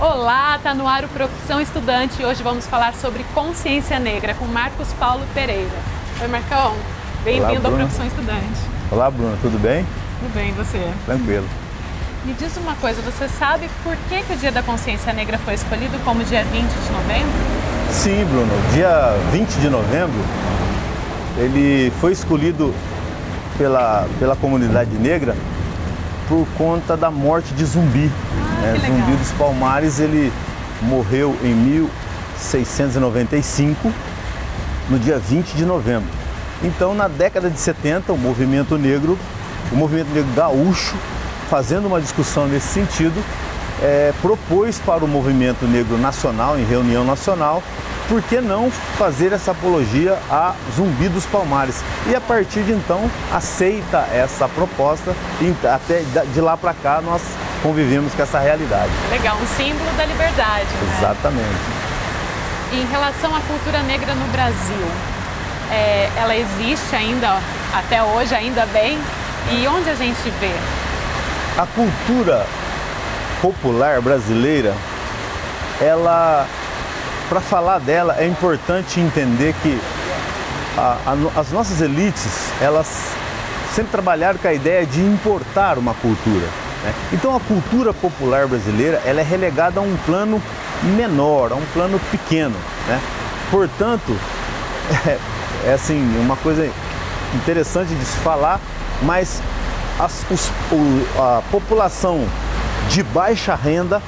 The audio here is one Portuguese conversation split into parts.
Olá, tá no ar o Profissão Estudante e hoje vamos falar sobre consciência negra com Marcos Paulo Pereira. Oi, Marcão, bem-vindo ao Profissão Estudante. Olá, Bruno, tudo bem? Tudo bem, e você? Tranquilo. Me diz uma coisa, você sabe por que o Dia da Consciência Negra foi escolhido como dia 20 de novembro? Sim, Bruno, dia 20 de novembro, ele foi escolhido pela comunidade negra por conta da morte de Zumbi. Zumbi dos Palmares, ele morreu em 1695, no dia 20 de novembro. Então, na década de 70, o movimento negro gaúcho, fazendo uma discussão nesse sentido, propôs para o movimento negro nacional, em reunião nacional, por que não fazer essa apologia a Zumbi dos Palmares? E a partir de então, aceita essa proposta e até de lá para cá nós convivemos com essa realidade. Legal, um símbolo da liberdade, né? Exatamente. Em relação à cultura negra no Brasil, ela existe ainda, até hoje, ainda bem? E onde a gente vê? A cultura popular brasileira, para falar dela, é importante entender que as nossas elites, elas sempre trabalharam com a ideia de importar uma cultura, né? Então a cultura popular brasileira, ela é relegada a um plano menor, a um plano pequeno, né? Portanto, é assim, uma coisa interessante de se falar, mas a população de baixa renda,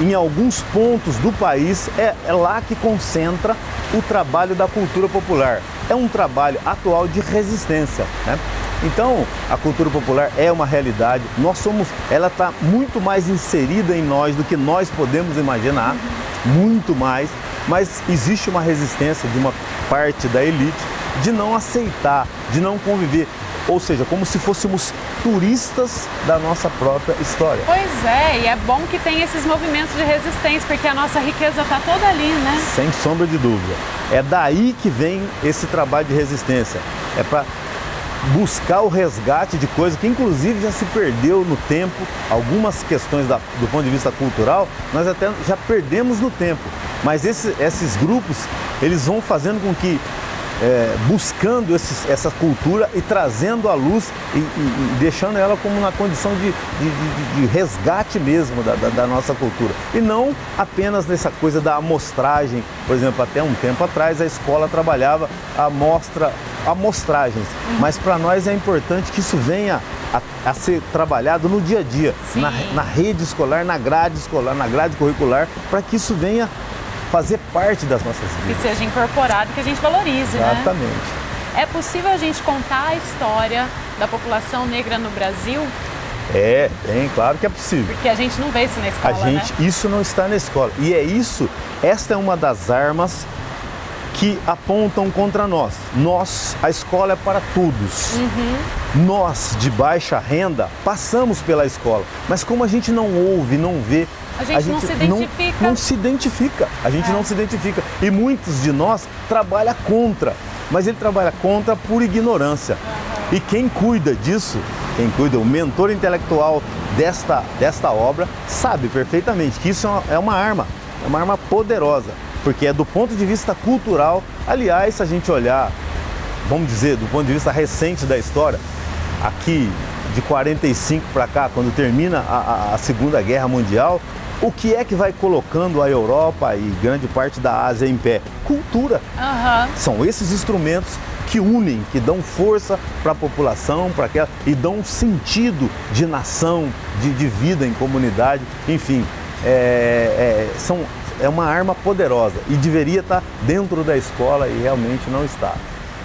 em alguns pontos do país, é lá que concentra o trabalho da cultura popular. É um trabalho atual de resistência, né? Então, a cultura popular é uma realidade, ela está muito mais inserida em nós do que nós podemos imaginar, muito mais, mas existe uma resistência de uma parte da elite de não aceitar, de não conviver. Ou seja, como se fôssemos turistas da nossa própria história. Pois é, e é bom que tem esses movimentos de resistência, porque a nossa riqueza está toda ali, né? Sem sombra de dúvida. É daí que vem esse trabalho de resistência. É para buscar o resgate de coisas que inclusive já se perdeu no tempo. Algumas questões do ponto de vista cultural, nós até já perdemos no tempo. Mas esses grupos, eles vão fazendo com que buscando essa cultura e trazendo à luz e deixando ela como na condição de resgate mesmo da nossa cultura. E não apenas nessa coisa da amostragem. Por exemplo, até um tempo atrás a escola trabalhava amostragens, mas para nós é importante que isso venha a ser trabalhado no dia a dia, na rede escolar, na grade curricular, para que isso venha fazer parte das nossas vidas. Que seja incorporado, que a gente valorize, Exatamente. Né? É possível a gente contar a história da população negra no Brasil? Tem, claro que é possível. Porque a gente não vê isso na escola, né? Isso não está na escola. E esta é uma das armas que apontam contra nós. A escola é para todos. Nós, de baixa renda, passamos pela escola. Mas como a gente não ouve, não vê, a gente não se identifica. Não se identifica. A gente não se identifica. E muitos de nós trabalham contra. Mas ele trabalha contra por ignorância. E quem cuida disso, o mentor intelectual desta obra, sabe perfeitamente que isso é uma arma poderosa. Porque é do ponto de vista cultural. Aliás, se a gente olhar, vamos dizer, do ponto de vista recente da história, aqui de 45 para cá, quando termina a Segunda Guerra Mundial, o que é que vai colocando a Europa e grande parte da Ásia em pé? Cultura. São esses instrumentos que unem, que dão força para a população, e dão um sentido de nação, de vida em comunidade, enfim, é uma arma poderosa e deveria estar dentro da escola e realmente não está.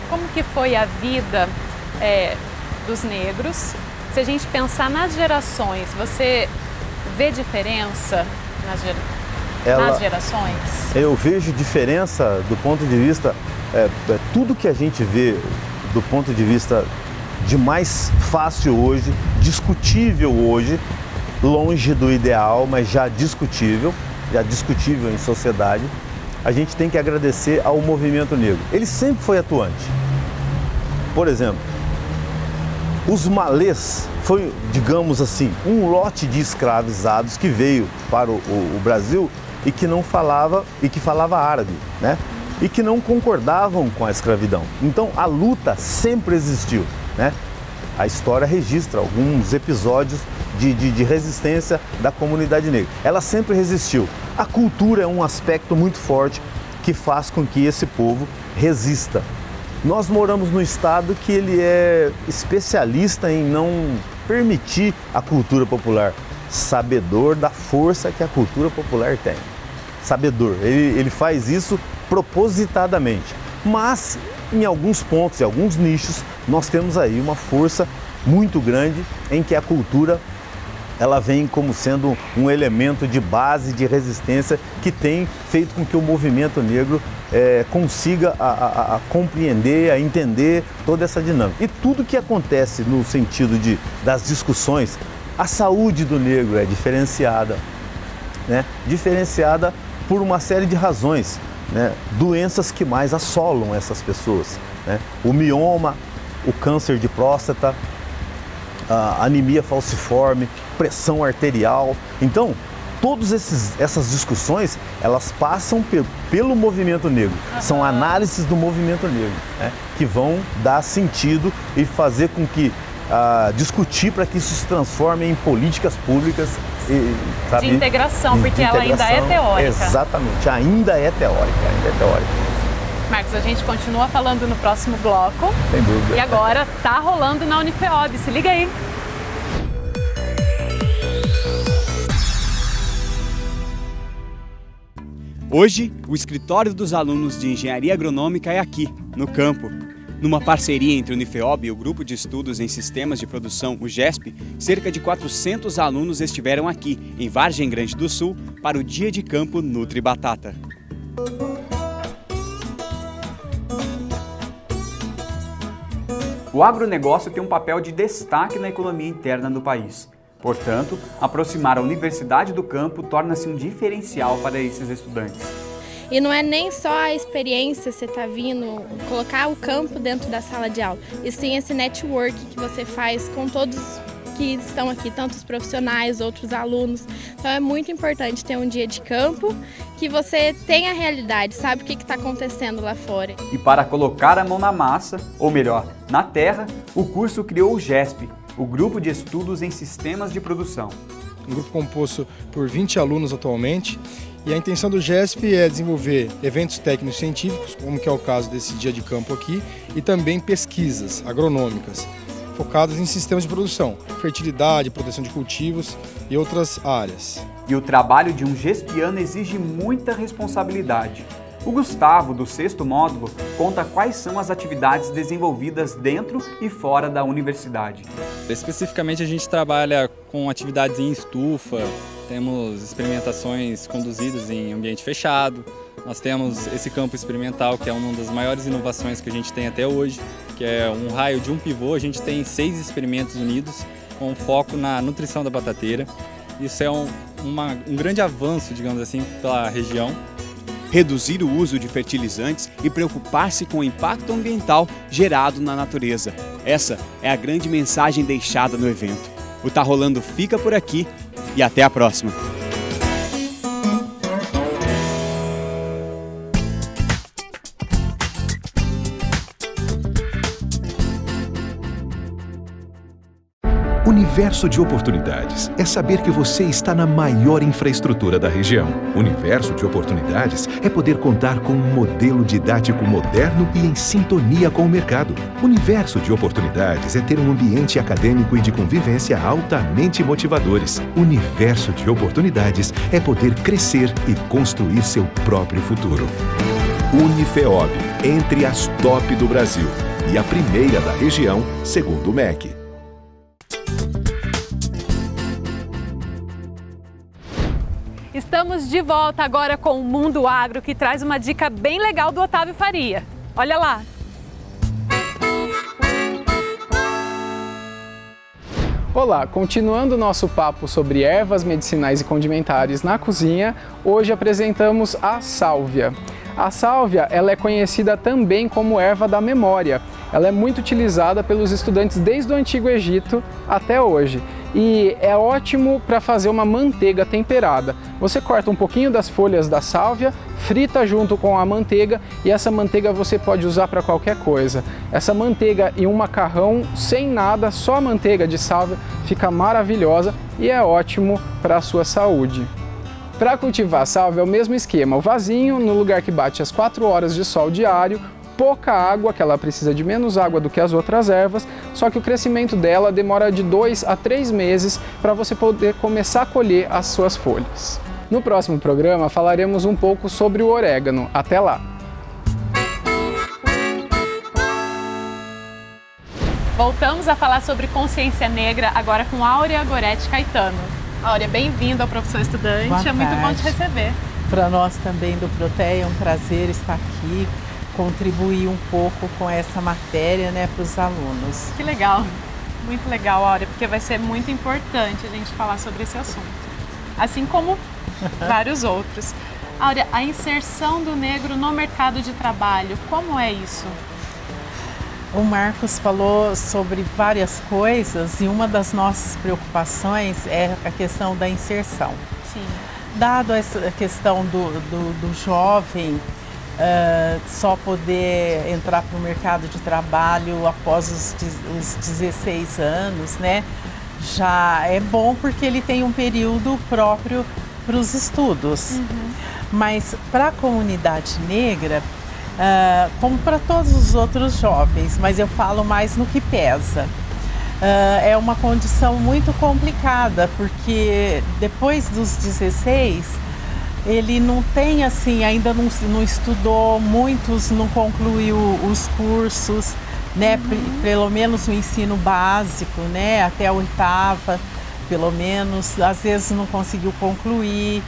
Como que foi a vida dos negros? Se a gente pensar nas gerações, você vê diferença nas gerações? Eu vejo diferença do ponto de vista, tudo que a gente vê do ponto de vista de mais fácil hoje, discutível hoje, longe do ideal, mas já discutível em sociedade, a gente tem que agradecer ao movimento negro. Ele sempre foi atuante. Por exemplo, Os malês foi, digamos assim, um lote de escravizados que veio para o Brasil e que não falava, e que falava árabe, né? E que não concordavam com a escravidão. Então a luta sempre existiu, né? A história registra alguns episódios de resistência da comunidade negra. Ela sempre resistiu. A cultura é um aspecto muito forte que faz com que esse povo resista. Nós moramos num estado que ele é especialista em não permitir a cultura popular, sabedor da força que a cultura popular tem. Sabedor, ele faz isso propositadamente, mas em alguns pontos, em alguns nichos, nós temos aí uma força muito grande em que a cultura ela vem como sendo um elemento de base, de resistência, que tem feito com que o movimento negro consiga a compreender, a entender toda essa dinâmica. E tudo que acontece no sentido das discussões, a saúde do negro é diferenciada, né? Diferenciada por uma série de razões, né? Doenças que mais assolam essas pessoas, né? O mioma, o câncer de próstata, a anemia falciforme, pressão arterial. Então, todas essas discussões, elas passam pelo movimento negro. São análises do movimento negro, né? Que vão dar sentido e fazer com que discutir para que isso se transforme em políticas públicas de integração, porque ela ainda é teórica. Exatamente, ainda é teórica. Marcos, a gente continua falando no próximo bloco. Sem dúvida. E agora tá rolando na Unifeob, se liga aí. Hoje, o escritório dos alunos de Engenharia Agronômica é aqui, no campo. Numa parceria entre a Unifeob e o Grupo de Estudos em Sistemas de Produção, o GESP, cerca de 400 alunos estiveram aqui, em Vargem Grande do Sul, para o Dia de Campo Nutri Batata. O agronegócio tem um papel de destaque na economia interna do país. Portanto, aproximar a Universidade do Campo torna-se um diferencial para esses estudantes. E não é nem só a experiência, você tá vindo, colocar o campo dentro da sala de aula, e sim esse network que você faz com todos que estão aqui, tanto os profissionais, outros alunos. Então é muito importante ter um dia de campo, que você tenha a realidade, sabe o que está acontecendo lá fora. E para colocar a mão na massa, ou melhor, na terra, o curso criou o GESP, o Grupo de Estudos em Sistemas de Produção. Um grupo composto por 20 alunos atualmente, e a intenção do GESP é desenvolver eventos técnicos científicos, como que é o caso desse dia de campo aqui, e também pesquisas agronômicas, focadas em sistemas de produção, fertilidade, proteção de cultivos e outras áreas. E o trabalho de um gespiano exige muita responsabilidade. O Gustavo, do 6º módulo, conta quais são as atividades desenvolvidas dentro e fora da universidade. Especificamente, a gente trabalha com atividades em estufa, temos experimentações conduzidas em ambiente fechado, nós temos esse campo experimental, que é uma das maiores inovações que a gente tem até hoje, que é um raio de um pivô. A gente tem 6 experimentos unidos com foco na nutrição da batateira. Isso é um grande avanço, digamos assim, pela região. Reduzir o uso de fertilizantes e preocupar-se com o impacto ambiental gerado na natureza. Essa é a grande mensagem deixada no evento. O Tá Rolando fica por aqui e até a próxima! Universo de oportunidades é saber que você está na maior infraestrutura da região. Universo de oportunidades é poder contar com um modelo didático moderno e em sintonia com o mercado. Universo de oportunidades é ter um ambiente acadêmico e de convivência altamente motivadores. Universo de oportunidades é poder crescer e construir seu próprio futuro. Unifeob, entre as top do Brasil e a primeira da região, segundo o MEC. Estamos de volta agora com o Mundo Agro, que traz uma dica bem legal do Otávio Faria. Olha lá! Olá, continuando o nosso papo sobre ervas medicinais e condimentares na cozinha, hoje apresentamos a sálvia. A sálvia ela é conhecida também como erva da memória Ela é muito utilizada pelos estudantes desde o Antigo Egito até hoje. E é ótimo para fazer uma manteiga temperada. Você corta um pouquinho das folhas da sálvia, frita junto com a manteiga e essa manteiga você pode usar para qualquer coisa. Essa manteiga e um macarrão sem nada, só a manteiga de sálvia, fica maravilhosa e é ótimo para a sua saúde. Para cultivar a sálvia é o mesmo esquema, o vasinho no lugar que bate as 4 horas de sol diário, pouca água, que ela precisa de menos água do que as outras ervas, só que o crescimento dela demora de 2 a 3 meses para você poder começar a colher as suas folhas. No próximo programa falaremos um pouco sobre o orégano. Até lá! Voltamos a falar sobre consciência negra agora com Áurea Goretti Caetano. Áurea, bem-vinda ao Professor Estudante, Boa é muito tarde. bom te receber. Para nós também do Proteia é um prazer estar aqui, contribuir um pouco com essa matéria, né, para os alunos. Que legal, muito legal, Áurea, porque vai ser muito importante a gente falar sobre esse assunto, assim como vários outros. Áurea, a inserção do negro no mercado de trabalho, como é isso? O Marcos falou sobre várias coisas e uma das nossas preocupações é a questão da inserção. Sim. Dado essa questão do jovem só poder entrar para o mercado de trabalho após os 16 anos, né? Já é bom porque ele tem um período próprio para os estudos. Mas para a comunidade negra, como para todos os outros jovens, mas eu falo mais no que pesa. É uma condição muito complicada, porque depois dos 16, ele não tem assim, ainda não estudou, muitos não concluiu os cursos, né? Pelo menos o ensino básico, né? Até a 8ª, pelo menos, às vezes não conseguiu concluir.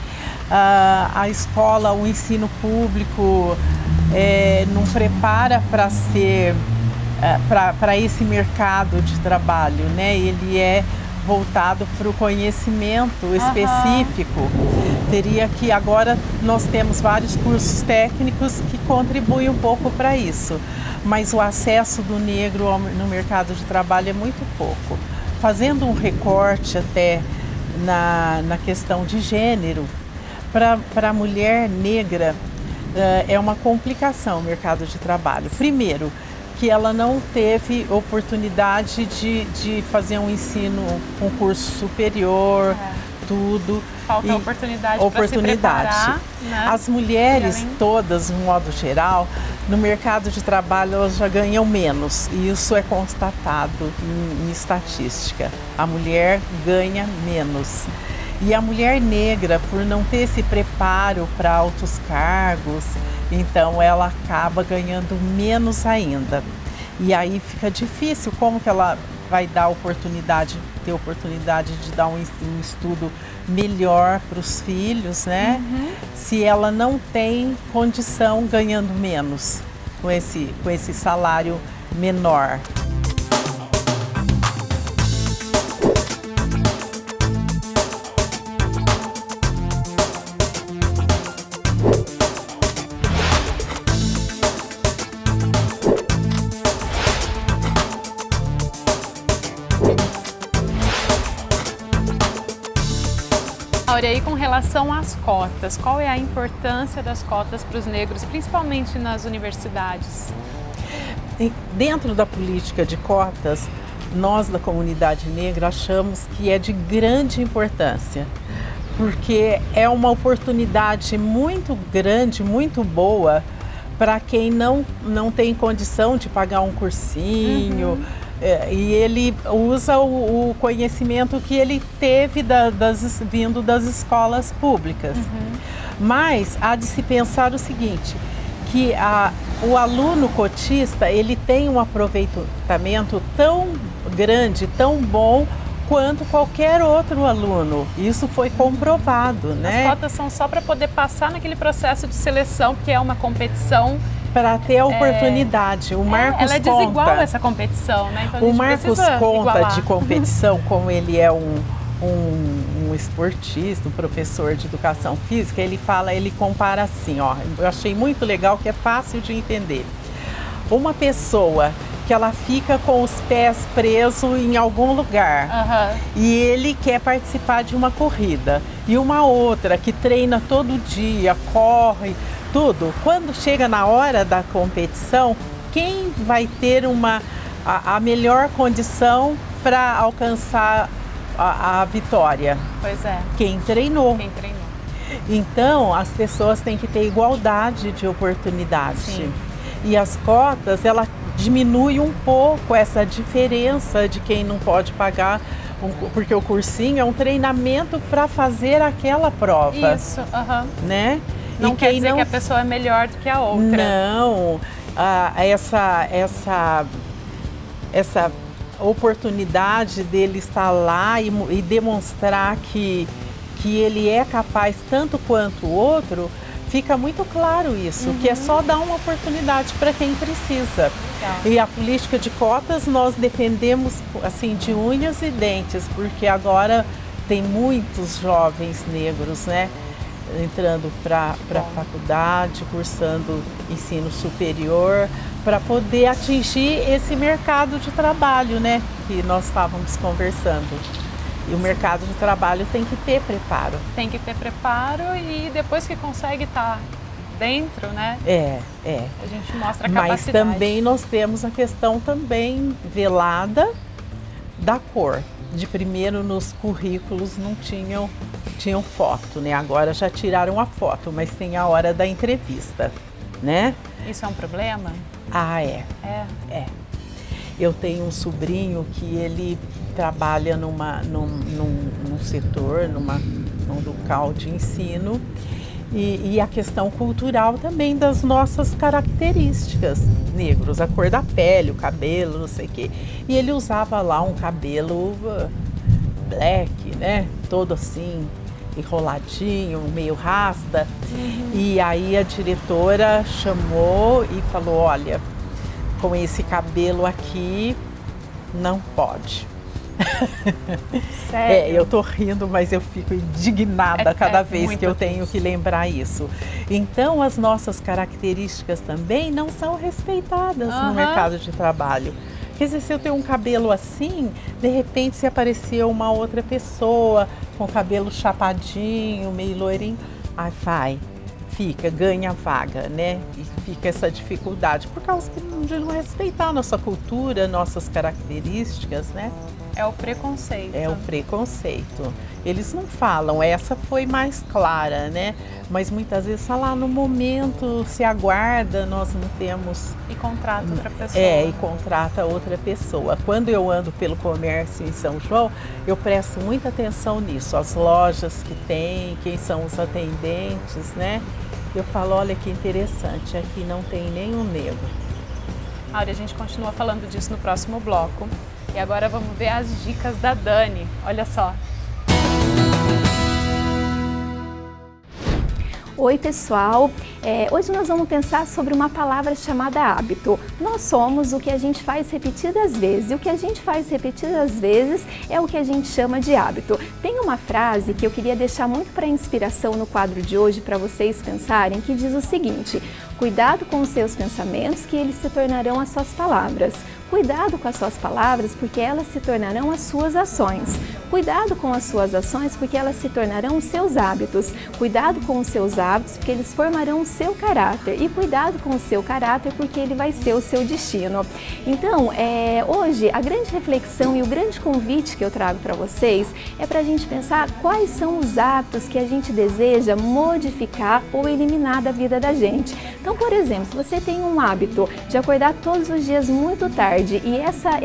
A escola, o ensino público não prepara para ser para esse mercado de trabalho, né? Ele é voltado para o conhecimento específico. Teria que, agora nós temos vários cursos técnicos que contribuem um pouco para isso, mas o acesso do negro no mercado de trabalho é muito pouco. Fazendo um recorte até na questão de gênero, para a mulher negra é uma complicação o mercado de trabalho. Primeiro, que ela não teve oportunidade de fazer um ensino, um curso superior, tudo. Falta oportunidade para se preparar, né? As mulheres todas, no modo geral, no mercado de trabalho elas já ganham menos. E isso é constatado em estatística. A mulher ganha menos. E a mulher negra, por não ter esse preparo para altos cargos, então ela acaba ganhando menos ainda. E aí fica difícil, como que ela vai ter oportunidade de dar um estudo melhor para os filhos, né? Se ela não tem condição, ganhando menos, com esse salário menor. Áurea, e com relação às cotas, qual é a importância das cotas para os negros, principalmente nas universidades? Dentro da política de cotas, nós da comunidade negra achamos que é de grande importância, porque é uma oportunidade muito grande, muito boa para quem não tem condição de pagar um cursinho. E ele usa o conhecimento que ele teve vindo das escolas públicas. Mas há de se pensar o seguinte, que o aluno cotista ele tem um aproveitamento tão grande, tão bom, quanto qualquer outro aluno. Isso foi comprovado, né? As cotas são só para poder passar naquele processo de seleção, porque é uma competição. Para ter a oportunidade. O Marcos ela é desigual essa competição, né? Então, o Marcos conta igualar. de competição, como ele é um esportista, um professor de educação física, ele compara assim, ó. Eu achei muito legal, que é fácil de entender. Uma pessoa que ela fica com os pés presos em algum lugar. E ele quer participar de uma corrida. E uma outra que treina todo dia, corre, tudo. Quando chega na hora da competição, quem vai ter a melhor condição para alcançar a vitória? Pois é. Quem treinou. Quem treinou. Então, as pessoas têm que ter igualdade de oportunidade. Sim. E as cotas, ela diminui um pouco essa diferença de quem não pode pagar, porque o cursinho é um treinamento para fazer aquela prova. Isso, né? Não quer dizer que a pessoa é melhor do que a outra. Não, essa oportunidade dele estar lá e demonstrar que ele é capaz tanto quanto o outro, fica muito claro isso, que é só dar uma oportunidade para quem precisa. E a política de cotas nós defendemos assim de unhas e dentes, porque agora tem muitos jovens negros, né, entrando para a faculdade, cursando ensino superior, para poder atingir esse mercado de trabalho, né, que nós estávamos conversando. E o mercado de trabalho tem que ter preparo. Tem que ter preparo e depois que consegue estar dentro, né? A gente mostra a capacidade. Mas também nós temos a questão também velada da cor. De primeiro nos currículos não tinham foto, né? Agora já tiraram a foto, mas tem a hora da entrevista, né? Isso é um problema? É. Eu tenho um sobrinho que ele trabalha num setor, num local de ensino e a questão cultural também das nossas características negros, a cor da pele, o cabelo, não sei o quê. E ele usava lá um cabelo black, né? Todo assim, enroladinho, meio rasta. E aí a diretora chamou e falou, olha, com esse cabelo aqui não pode. Sério? Eu tô rindo, mas eu fico indignada cada vez que eu tenho que lembrar isso. Então, as nossas características também não são respeitadas no mercado de trabalho. Quer dizer, se eu tenho um cabelo assim, de repente se aparecer uma outra pessoa com cabelo chapadinho, meio loirinho, ganha vaga, né? E fica essa dificuldade, por causa de não respeitar a nossa cultura, nossas características, né? É o preconceito. É o preconceito. Eles não falam, essa foi mais clara, né? Mas muitas vezes lá no momento se aguarda, nós não temos... E contrata outra pessoa. E contrata outra pessoa. Quando eu ando pelo comércio em São João, eu presto muita atenção nisso. As lojas que tem, quem são os atendentes, né? Eu falo, olha que interessante, aqui não tem nenhum negro. Áurea, a gente continua falando disso no próximo bloco. E agora vamos ver as dicas da Dani. Olha só. Oi pessoal, hoje nós vamos pensar sobre uma palavra chamada hábito. Nós somos o que a gente faz repetidas vezes, e o que a gente faz repetidas vezes é o que a gente chama de hábito. Tem uma frase que eu queria deixar muito para inspiração no quadro de hoje para vocês pensarem, que diz o seguinte: cuidado com os seus pensamentos, que eles se tornarão as suas palavras. Cuidado com as suas palavras, porque elas se tornarão as suas ações. Cuidado com as suas ações, porque elas se tornarão os seus hábitos. Cuidado com os seus hábitos, porque eles formarão o seu caráter. E cuidado com o seu caráter, porque ele vai ser o seu destino. Então, hoje, a grande reflexão e o grande convite que eu trago para vocês é para a gente pensar quais são os hábitos que a gente deseja modificar ou eliminar da vida da gente. Então, por exemplo, se você tem um hábito de acordar todos os dias muito tarde, e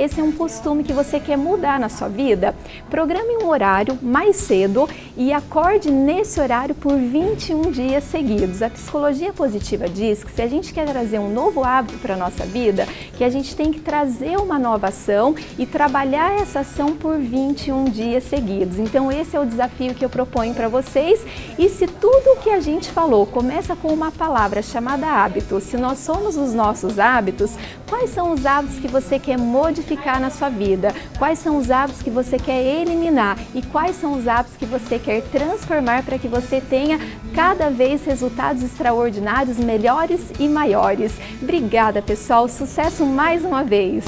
esse é um costume que você quer mudar na sua vida, programe um horário mais cedo e acorde nesse horário por 21 dias seguidos. A psicologia positiva diz que se a gente quer trazer um novo hábito para a nossa vida, que a gente tem que trazer uma nova ação e trabalhar essa ação por 21 dias seguidos. Então esse é o desafio que eu proponho para vocês, e se tudo o que a gente falou começa com uma palavra chamada hábito. Se nós somos os nossos hábitos, quais são os hábitos que você quer modificar na sua vida? Quais são os hábitos que você quer eliminar? E quais são os hábitos que você quer transformar para que você tenha cada vez resultados extraordinários, melhores e maiores? Obrigada, pessoal. Sucesso mais uma vez!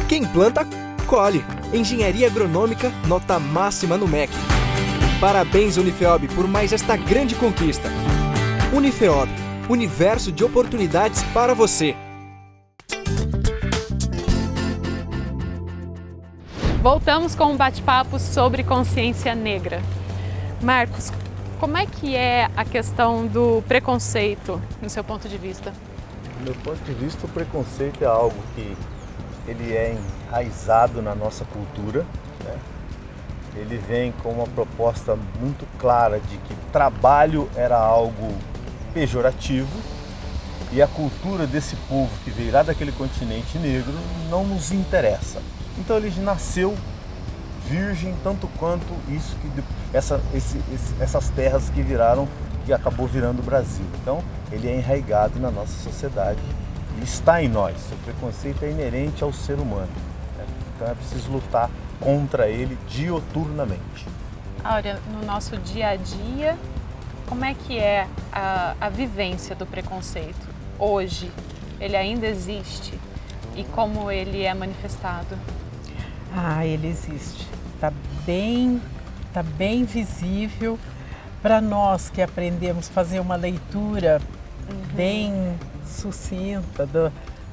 Quem planta, colhe. Engenharia agronômica, nota máxima no MEC. Parabéns, Unifeob, por mais esta grande conquista. Unifeob, universo de oportunidades para você. Voltamos com um bate-papo sobre consciência negra. Marcos, como é que é a questão do preconceito, no seu ponto de vista? Do meu ponto de vista, o preconceito é algo que ele é enraizado na nossa cultura, né? Ele vem com uma proposta muito clara de que trabalho era algo pejorativo e a cultura desse povo que veio lá daquele continente negro não nos interessa. Então ele nasceu virgem tanto quanto isso essas terras que acabou virando o Brasil. Então ele é enraizado na nossa sociedade. Está em nós, o preconceito é inerente ao ser humano, né? Então é preciso lutar contra ele dioturnamente. Áurea, no nosso dia a dia, como é que é a vivência do preconceito hoje? Ele ainda existe? E como ele é manifestado? Ele existe, está bem visível para nós que aprendemos a fazer uma leitura bem sucinta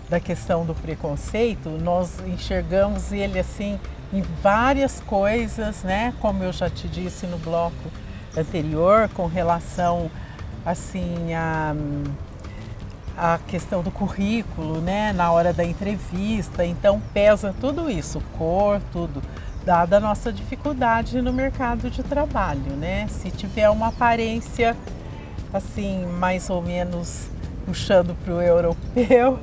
da questão do preconceito. Nós enxergamos ele assim em várias coisas, né? Como eu já te disse no bloco anterior, com relação assim a questão do currículo, né? Na hora da entrevista, então pesa tudo isso, cor, tudo, dada a nossa dificuldade no mercado de trabalho, né? Se tiver uma aparência assim mais ou menos puxando para o europeu,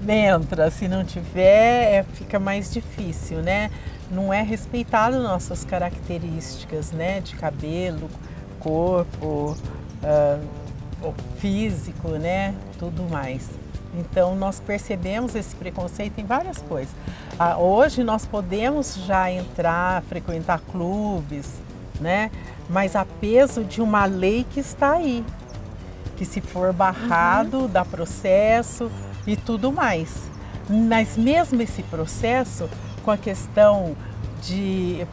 entra. Se não tiver, fica mais difícil, né? Não é respeitado nossas características, né? De cabelo, corpo, físico, né? Tudo mais. Então, nós percebemos esse preconceito em várias coisas. Hoje, nós podemos já entrar, frequentar clubes, né? Mas a peso de uma lei que está aí, que se for barrado, dá processo e tudo mais. Mas mesmo esse processo, com a questão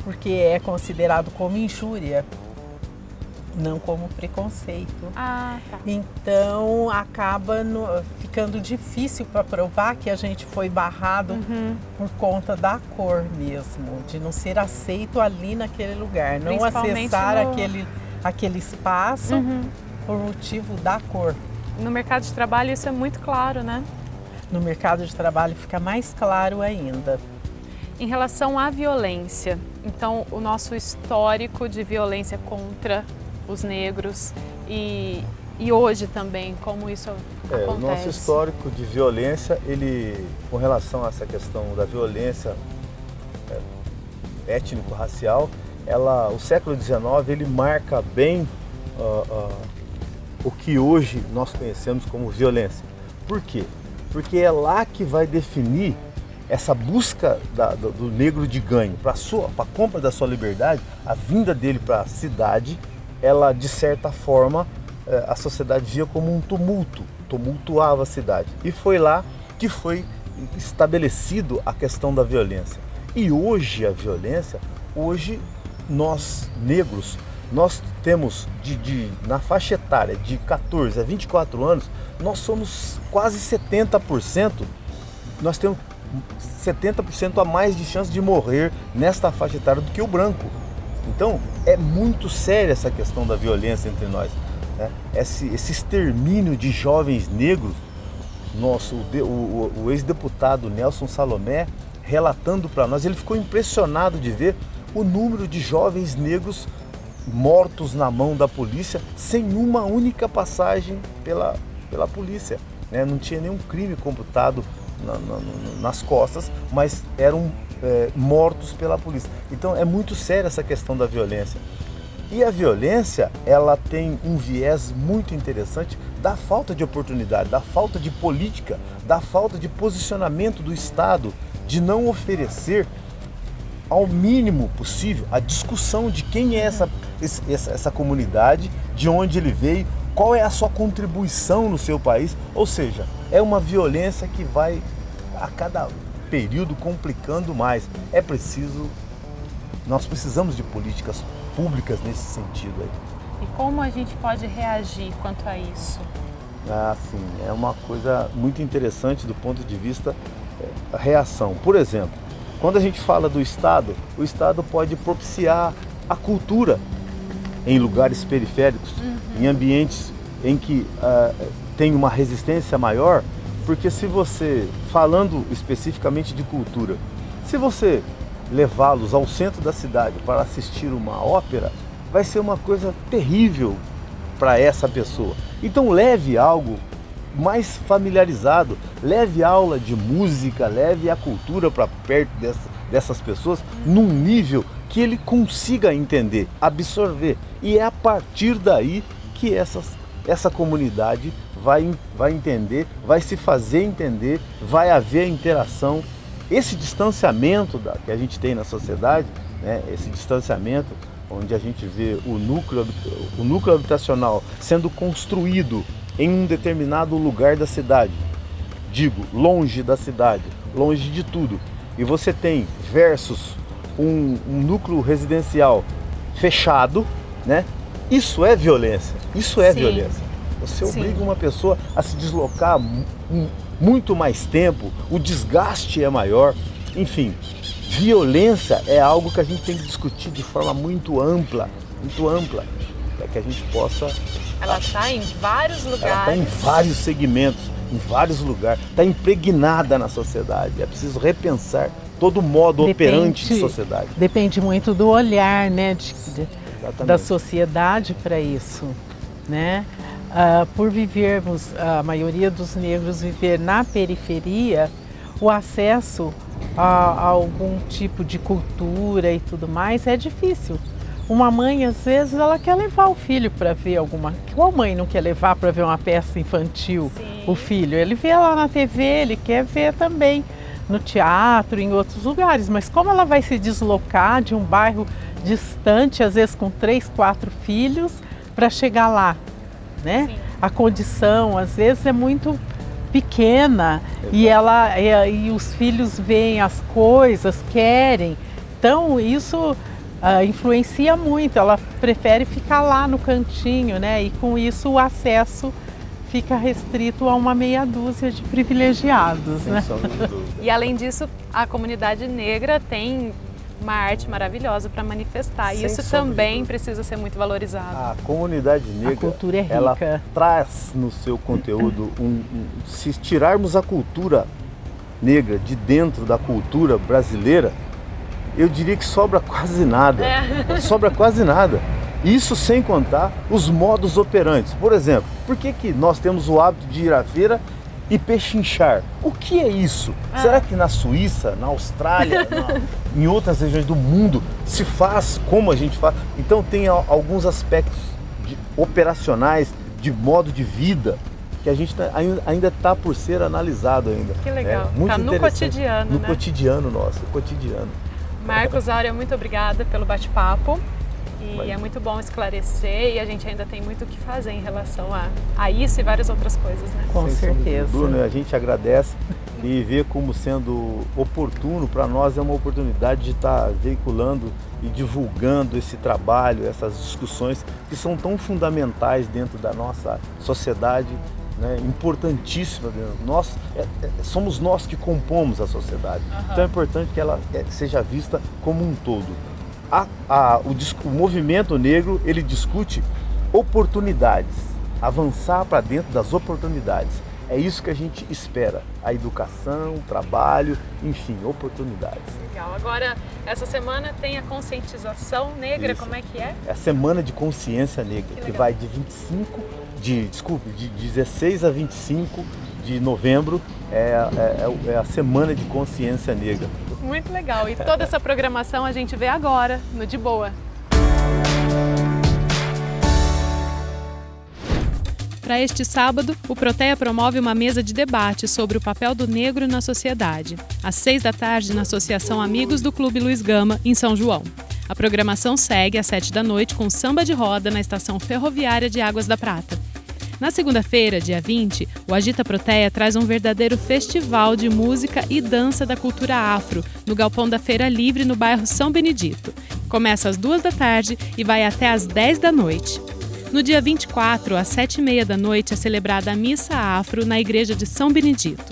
porque é considerado como injúria, não como preconceito. Tá. Então acaba ficando difícil para provar que a gente foi barrado por conta da cor mesmo, de não ser aceito ali naquele lugar, não acessar aquele espaço por motivo da cor. No mercado de trabalho isso é muito claro, né? No mercado de trabalho fica mais claro ainda. Em relação à violência, então o nosso histórico de violência contra os negros e hoje também, como isso acontece? O nosso histórico de violência, com relação a essa questão da violência étnico-racial, o século XIX ele marca bem o que hoje nós conhecemos como violência. Por quê? Porque é lá que vai definir essa busca do negro de ganho para a compra da sua liberdade, a vinda dele para a cidade, ela de certa forma a sociedade via como um tumultuava a cidade. E foi lá que foi estabelecido a questão da violência. E hoje a violência, nós negros, nós temos na faixa etária de 14 a 24 anos, nós somos quase 70%, nós temos 70% a mais de chance de morrer nesta faixa etária do que o branco. Então é muito séria essa questão da violência entre nós, né? Esse extermínio de jovens negros, o ex-deputado Nelson Salomé relatando para nós, ele ficou impressionado de ver o número de jovens negros mortos na mão da polícia sem uma única passagem pela polícia, né? Não tinha nenhum crime computado nas costas, mas eram mortos pela polícia. Então é muito séria essa questão da violência. E a violência, ela tem um viés muito interessante da falta de oportunidade, da falta de política, da falta de posicionamento do Estado, de não oferecer ao mínimo possível a discussão de quem é essa comunidade, de onde ele veio, qual é a sua contribuição no seu país. Ou seja, é uma violência que vai a cada período complicando mais. Nós precisamos de políticas públicas nesse sentido aí. E como a gente pode reagir quanto a isso? Sim, é uma coisa muito interessante do ponto de vista da reação. Por exemplo, quando a gente fala do Estado, o Estado pode propiciar a cultura em lugares periféricos, em ambientes em que tem uma resistência maior, porque se você, falando especificamente de cultura, se você levá-los ao centro da cidade para assistir uma ópera, vai ser uma coisa terrível para essa pessoa. Então leve algo mais familiarizado, leve aula de música, leve a cultura para perto dessas pessoas, num nível que ele consiga entender, absorver. E é a partir daí que essa comunidade vai entender, vai se fazer entender, vai haver interação. Esse distanciamento que a gente tem na sociedade, né, esse distanciamento onde a gente vê o núcleo habitacional sendo construído em um determinado lugar da cidade, digo, longe da cidade, longe de tudo, e você tem versus um núcleo residencial fechado, né? Isso é violência, isso é violência. Você obriga uma pessoa a se deslocar muito mais tempo, o desgaste é maior, enfim, violência é algo que a gente tem que discutir de forma muito ampla, para que a gente possa... Ela está em vários lugares. Ela está em vários segmentos, em vários lugares, está impregnada na sociedade, é preciso repensar todo o modo operante de sociedade. Depende muito do olhar, né, da sociedade para isso, né? Por vivermos, a maioria dos negros viver na periferia, o acesso a algum tipo de cultura e tudo mais é difícil. Uma mãe, às vezes, ela quer levar o filho para ver alguma... Qual mãe não quer levar para ver uma peça infantil? Sim. O filho? Ele vê lá na TV, ele quer ver também no teatro, em outros lugares. Mas como ela vai se deslocar de um bairro distante, às vezes com 3, 4 filhos, para chegar lá, né? Sim. A condição, às vezes, é muito pequena. E os filhos veem as coisas, querem. Então, isso... influencia muito, ela prefere ficar lá no cantinho, né? E com isso o acesso fica restrito a uma meia dúzia de privilegiados, né? E além disso, a comunidade negra tem uma arte maravilhosa para manifestar. E isso também precisa ser muito valorizado. A comunidade negra, a cultura é rica. Ela traz no seu conteúdo se tirarmos a cultura negra de dentro da cultura brasileira, eu diria que sobra quase nada, sobra quase nada. Isso sem contar os modos operantes. Por exemplo, por que nós temos o hábito de ir à feira e pechinchar? O que é isso? Será que na Suíça, na Austrália, em outras regiões do mundo se faz como a gente faz? Então tem alguns aspectos operacionais, de modo de vida, que a gente ainda está por ser analisado ainda. Que legal, muito no cotidiano, no cotidiano nosso, cotidiano. Marcos, Áurea, muito obrigada pelo bate-papo e é muito bom esclarecer e a gente ainda tem muito o que fazer em relação a isso e várias outras coisas, né? Com certeza. Bruno, a gente agradece e vê como sendo oportuno, para nós é uma oportunidade de estar veiculando e divulgando esse trabalho, essas discussões que são tão fundamentais dentro da nossa sociedade, né, importantíssima. Somos nós que compomos a sociedade. Então é importante que ela seja vista como um todo. O movimento negro, ele discute oportunidades, avançar para dentro das oportunidades. É isso que a gente espera, a educação, o trabalho, enfim, oportunidades. Legal. Agora, essa semana tem a conscientização negra, isso. Como é que é? É a Semana de Consciência Negra, que vai de 16 a 25 de novembro é a Semana de Consciência Negra. Muito legal. E toda essa programação a gente vê agora no De Boa. Para este sábado, o Protea promove uma mesa de debate sobre o papel do negro na sociedade, às 6 da tarde na Associação Amigos do Clube Luiz Gama, em São João. A programação segue às 7 da noite com samba de roda na estação ferroviária de Águas da Prata. Na segunda-feira, dia 20, o Agita Protea traz um verdadeiro festival de música e dança da cultura afro, no galpão da Feira Livre, no bairro São Benedito. Começa às 2 da tarde e vai até às 10 da noite. No dia 24, às 7h30 da noite, é celebrada a Missa Afro na Igreja de São Benedito.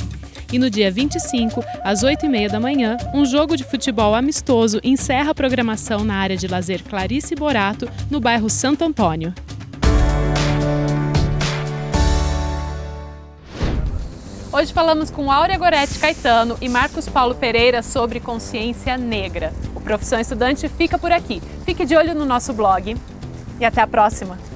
E no dia 25, às 8h30 da manhã, um jogo de futebol amistoso encerra a programação na área de lazer Clarice Borato, no bairro Santo Antônio. Hoje falamos com Áurea Gorete Caetano e Marcos Paulo Pereira sobre consciência negra. O Profissão Estudante fica por aqui. Fique de olho no nosso blog e até a próxima!